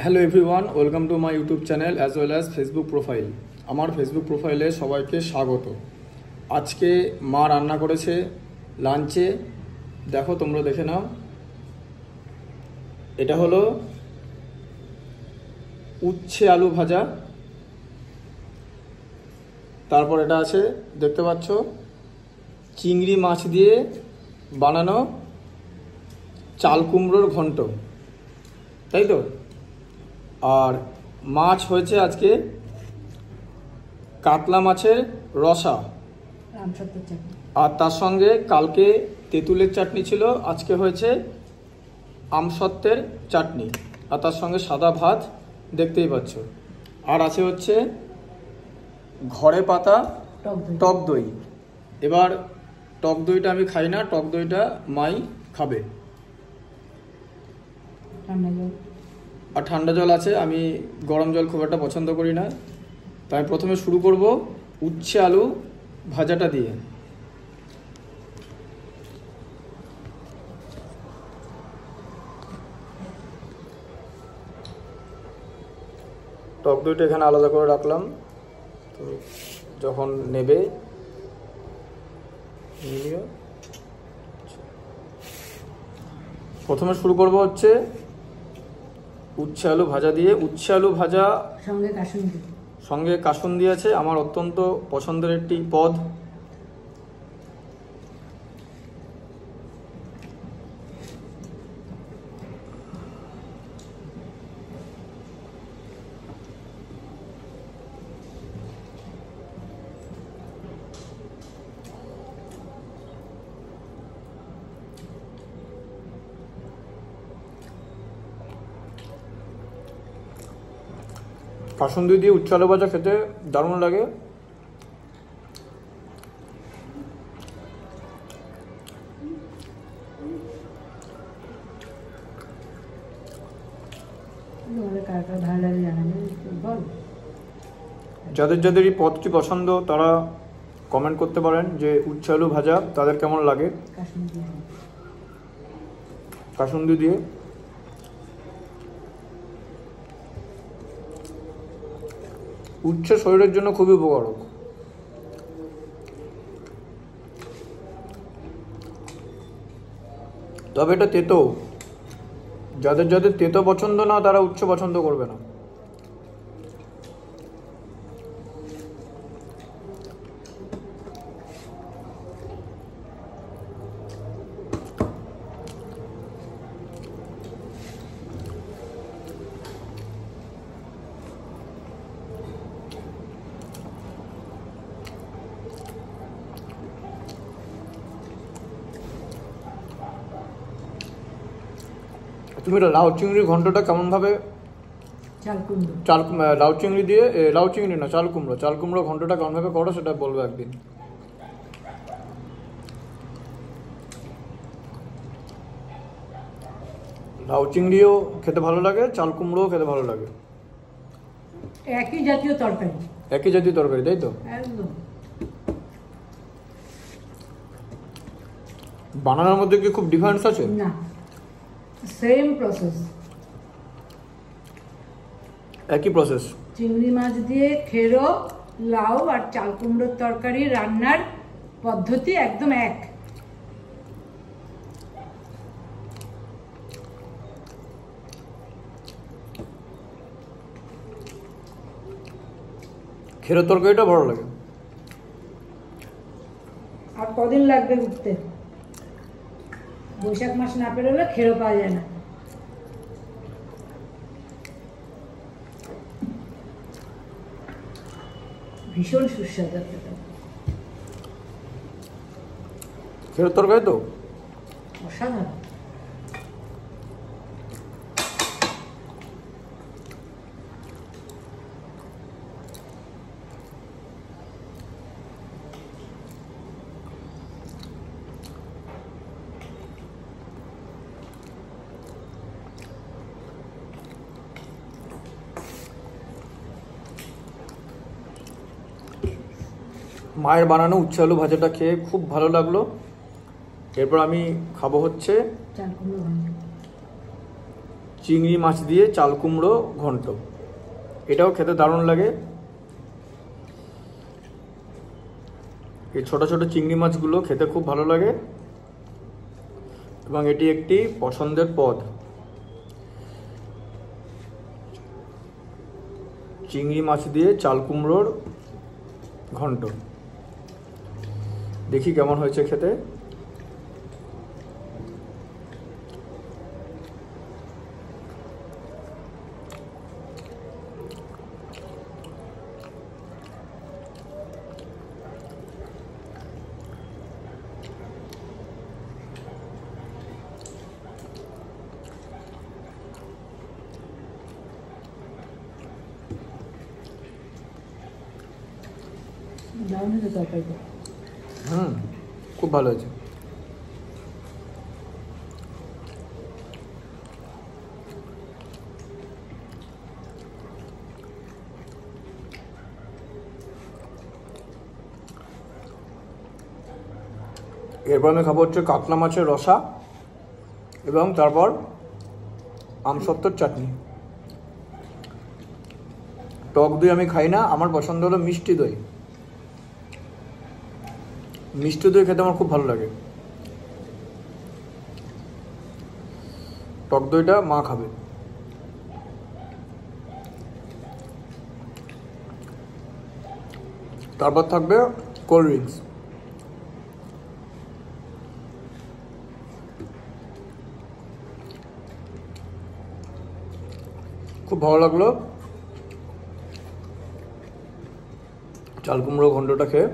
Hello everyone, welcome to my YouTube channel as well as Facebook profile. আমার Facebook প্রোফাইলে সবাইকে স্বাগত। আজকে মা রান্না করেছে লাঞ্চে, দেখো তোমরা দেখে নাও। এটা হলো উচ্ছে আলু ভাজা, তারপর এটা আছে দেখতে পাচ্ছ চিংড়ি মাছ দিয়ে বানানো চাল কুমড়োর ঘন্ট, তাই তো। আর মাছ হয়েছে আজকে কাতলা মাছের রসা, আর তার সঙ্গে কালকে তেঁতুলের চাটনি ছিল, আজকে হয়েছে আমসত্ত্বের চাটনি, আর তার সঙ্গে সাদা ভাত দেখতেই পাচ্ছ। আর আছে হচ্ছে ঘরে পাতা টক দই। এবার টক দইটা আমি খাই না, টক দইটা মাই খাবে। আর ঠান্ডা জল আছে, আমি গরম জল খুব একটা পছন্দ করি না। তাই প্রথমে শুরু করব উচ্ছে আলু ভাজাটা দিয়ে। টক দইটা এখানে আলাদা করে রাখলাম, তো যখন নেবে নিও। প্রথমে শুরু করব হচ্ছে উচ্ছে আলু ভাজা দিয়ে। উচ্ছে আলু ভাজা সঙ্গে কাসুন্দি আছে, আমার অত্যন্ত পছন্দের একটি পদ। কাসুন্দি দিয়ে উচ্ছে আলু ভাজা খেতে দারুণ লাগে। যাদের যাদের এই পদটি পছন্দ তারা কমেন্ট করতে পারেন যে উচ্ছে আলু ভাজা তাদের কেমন লাগে কাসুন্দি দিয়ে। উচ্ছে শরীরের জন্য খুবই উপকারক। তবে এটা তেতো, যাদের যাদের তেতো পছন্দ না তারা উচ্ছে পছন্দ করবে না। তুমি লাউ চিংড়ির ঘন্টটা কেমন ভাবে লাউ চিংড়ি দিয়ে, লাউ চিংড়ি না চাল কুমড়ো ঘন্টটা কেমন ভাবে করো সেটা বলবো একদিন। লাউ চিংড়িও খেতে ভালো লাগে, চাল কুমড়োও খেতে ভালো লাগে। একই জাতীয় তরকারি, তাই তো। একদম বানানোর মধ্যে কি খুব ডিফারেন্স আছে? না, সেম প্রসেস, একই প্রসেস। চিংড়ি মাছ দিয়ে খেরো, লাউ আর চাল কুমড়োর তরকারি রান্নার পদ্ধতি একদম এক। খেরোর তরকারিটা ভালো লাগে। আর কদিন লাগবে উঠতে? বৈশাখ মাস না পেরোলে খেরো পাওয়া যায় না। ভীষণ সুস্বাদু খেরোর তরকারি তো অসাধারণ। মায়ের বানানো উচ্ছে আলু ভাজাটা খেয়ে খুব ভালো লাগলো। এরপর আমি খাবো হচ্ছে চিংড়ি মাছ দিয়ে চাল কুমড়ো ঘন্ট। এটাও খেতে দারুণ লাগে। এই ছোট ছোট চিংড়ি মাছগুলো খেতে খুব ভালো লাগে এবং এটি একটি পছন্দের পদ। চিংড়ি মাছ দিয়ে চাল কুমড়োর ঘন্ট, দেখি কেমন হয়েছে খেতে। খুব ভালো হয়েছে। এরপর আমি খাবো হচ্ছে কাতলা মাছের রসা এবং তারপর আমসত্ত্বর চাটনি। টক দই আমি খাই না, আমার পছন্দ হলো মিষ্টি দই। মিষ্টি দই খেতে আমার খুব ভালো লাগে। টক দইটা মা খাবে। তারপর থাকবে কোল্ড ড্রিঙ্কস। খুব ভালো লাগলো চাল কুমড়ো ঘন্টটা খেয়ে।